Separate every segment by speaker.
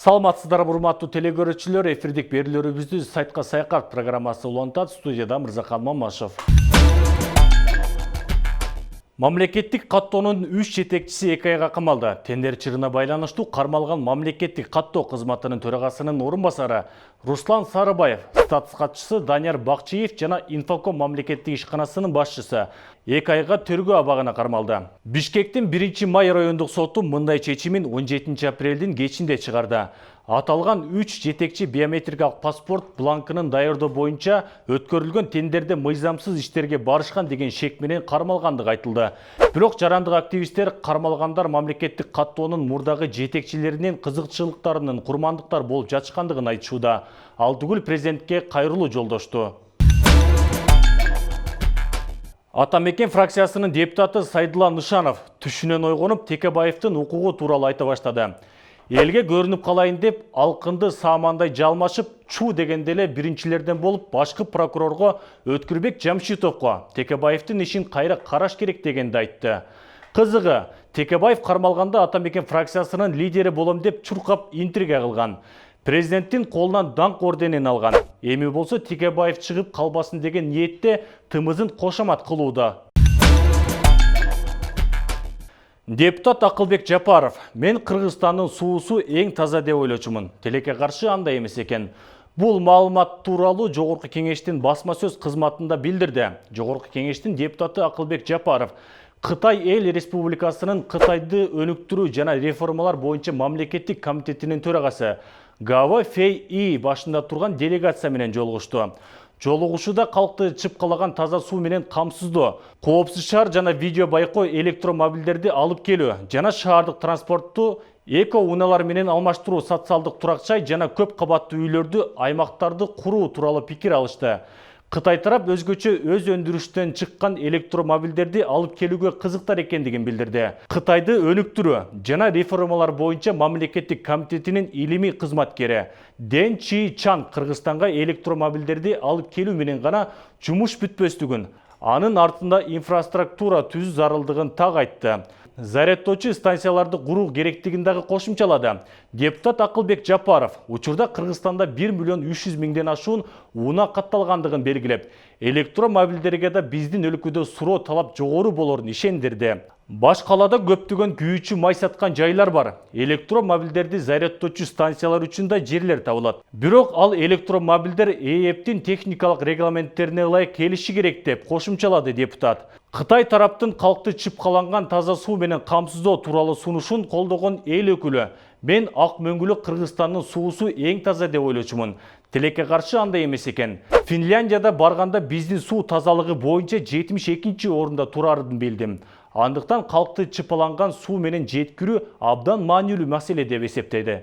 Speaker 1: Саламатсыздар, урматтуу телекөрүүчүлөр, эфирдик берүүлөрүбүздү сайтка саякат программасы улантат. Студияда Мырзахан Мамашев. Мамлекеттик каттоонун 3 жетекчиси 2 айга камалды. Тендер чырына байланыштуу кармалган мамлекеттик каттоо кызматынын төрагасынын орун басары Руслан Сарыбаев, статус катчысы Данияр Бакчиев жана Инфоком мамлекеттик ишканасынын башчысы 2 айга төргөө абагына кармалды. Бишкектин 1-май райондук соту мындай чечимин 17 апрелдин кечинде чыгарды. Аталган 3 жетекчи биометрикалык паспорт бланкынын даярдоо боюнча өткөрүлгөн тендерде мыйзамсыз иштерге барышкан деген шек менен кармалгандыгы айтылды. Бирок жарандык активисттер кармалгандар мамлекеттик каттоонун мурдагы жетекчилеринин кызыкчылыктарынын курмандыктар болуп жатышкандыгын айтышууда. Ал түгүл президентке кайрылуу жолдошту. Атамекен фракциясынын депутаты Сайдулла Нышанов түшүнөн ойгонуп Текебаевдин укугу тууралуу айта баштады. Элге көрүнүп калайын деп алкынды саамандай жалмашып, чуу дегенде эле биринчилерден болуп башкы прокурорго Өткүрбек Жамшитовго Текебаевдин ишин кайра караш керек дегенди айтты. Кызыгы, Текебаев кармалганда Атамекен фракциясынын лидери болом деп чуркап интрига кылган. Президенттин колунан даңк орденин алган. Эми болсо Текебаев чыгып калбасын деген ниетте тымызын кошомат кылууда. Депутат Акылбек Жапаров: мен Кыргызстандын суусу эң таза деп ойлочумун. Тилекке каршы андай эмес экен. Бул маалымат тууралуу Жогорку кеңештин басма сөз кызматында билдирди. Жогорку кеңештин депутаты Акылбек Жапаров Кытай Эл Республикасынын Кытайды өнүктүрүү жана реформалар боюнча мамлекеттик комитетинин төрагасы Гао Фэй башында турган делегация менен жолугушту. Жолугушууда калкты чыпкалаган таза суу менен камсыздоо, коопсуз шаар жана видео байкоо, электромобилдерди алып келүү жана шаардык транспортту эко унаалар менен алмаштыруу, социалдык турак жай жана көп кабаттуу үйлөрдү, аймактарды куруу тууралуу пикир алышты. Кытай тарап өзгөчө өз өндүрүштөн чыккан электромобилдерди алып келүүгө кызыктар экендигин билдирди. Кытайды өнүктүрүү жана реформалар боюнча мамлекеттик комитетинин илимий кызматкери Дэн Чи Чан Кыргызстанга электромобилдерди алып келүү менен гана жумуш бүтпөстүгүн, анын артында инфраструктура түзүү зарылдыгын так айтты. Зарядтоочу станцияларды куруу керектигин дагы кошумчалады. Депутат Акылбек Жапаров учурда Кыргызстанда 1.300.000 ашуун унаа катталгандыгын белгилеп, электромобилдерге да биздин өлкөдө суроо талап жогору болорун ишендирди. Баш калада көптөгөн күйүүчү май саткан жайлар бар. Электромобилдерди зарядтоочу станциялар үчүн да жерлер табылат. Бирок ал электромобилдер ЭЭПтин техникалык регламенттерине ылайык келиши керек деп кошумчалады депутат. Кытай тараптын калкты чыпкаланган таза суу менен камсыздоо тууралуу сунушун колдогон эл өкүлү: мен ак мөңгүлүк Кыргызстандын суусу эң таза деп ойлочумун. Тилекке каршы андай эмес экен. Финляндияда барганда биздин суу тазалыгы боюнча 72-чи орунда турарын билдим. Андыктан калкты чыпаланган суу менен жеткирүү абдан маанилүү маселе деп эсептеди.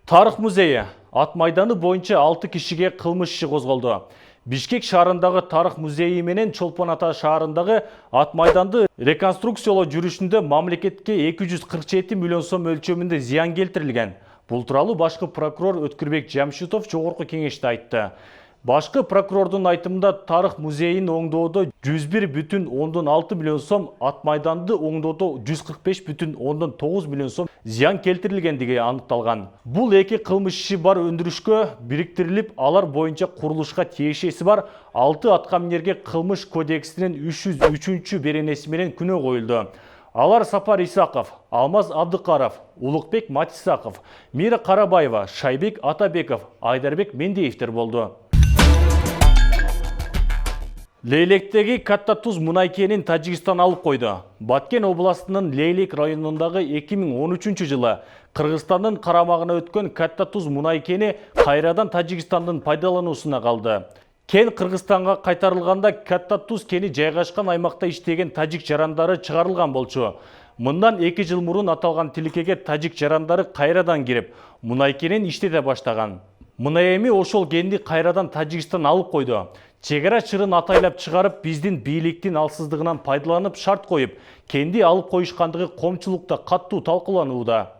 Speaker 1: Тарых музейи Ат майданы боюнча 6 кишиге кылмыш иши козголду. Бишкек шаарындагы Тарых музейи менен Чолпон Ата шаарындагы Ат майданды реконструкциялоо жүрүшүндө мамлекетке 247 миллион сом өлчөмүндө зыян келтирилген. Бул тууралуу башкы прокурор Өткүрбек Жамшитов Жогорку кеңеште айтты. Башкы прокурордун айтымында Тарых музейин оңдоодо 101,6 миллион сом, Ат майданды оңдоодо 145,9 миллион сом зыян келтирилгендиги аныкталган. Бул эки кылмыш иши бар өндүрүшкө бириктирилип, алар боюнча курулушка тиешеси бар 6 аткаминерге кылмыш кодексинин 303 беренеси менен күнөө коюлду. Алар Сапар Исаков, Алмаз Абдыкаров, Улукбек Матисаков, Мира Карабаева, Шайбек Атабеков, Айдарбек Мендеевтер болду. Лейлектеги катта туз мунай кенин Тажикстан алып койду. Баткен областынын Лейлек районундагы 2013 жылы Кыргызстандын карамагына өткөн катта туз мунай кени кайрадан Тажикстандын пайдалануусуна калды. Кен Кыргызстанга кайтарылганда катта туз кени жайгашкан аймакта иштеген тажик жарандары чыгарылган болчу. Мындан 2 жыл мурун аталган тиликеге тажик жарандары кайрадан кирип, мунай кенин иштете баштаган. Мына эми ошол кенди кайрадан Тажикстан алып койду. Чегара чырын атайлап чыгарып, биздин бийликтин алсыздыгынан пайдаланып шарт коюп, кенди алып коюшкандыгы коомчулукта каттуу талкууланууда.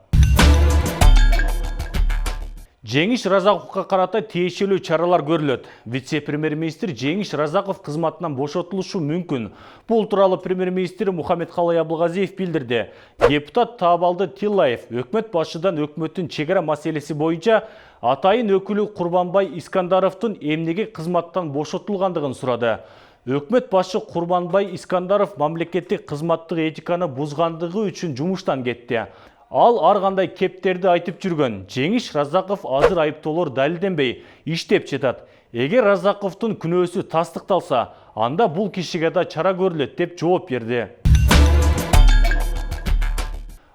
Speaker 1: Жеңиш Разаковқа карата тиешелүү чаралар көрүлөт. Вице-премьер-министр Жеңиш Разаков кызматынан бошотулушу мүмкүн. Бул тууралуу премьер-министр Мухаммедкалый Абылгазиев билдирди. Депутат Таабалды Тиллаев өкмөт башчыдан өкмөттүн чегара маселеси боюнча атайын өкүлү Курбанбай Искандаровдун эмнеге кызматтан бошотулгандыгын сурады. Өкмөт башчы Курбанбай Искандаров мамлекеттик кызматтык этиканы бузгандыгы үчүн жумуштан кетти. Ал ар кандай кептерди айтып жүргөн. Жеңиш Разаков азыр айыптоолор далилденбей иштеп жатат. Эгер Разаковдун күнөөсү тастыкталса, анда бул кишиге да чара көрүлөт деп жооп берди.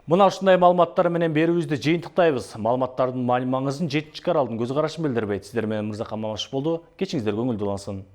Speaker 1: Мына ушундай маалыматтар менен берүүбүздү жыйынтыктайбыз. Маалыматтардын маани маңызын 7 каналдын көз карашын билдирбейт. Сиздер менен Мырзакан Мамашев болду. Кечиңиздер көңүлдүү улансын.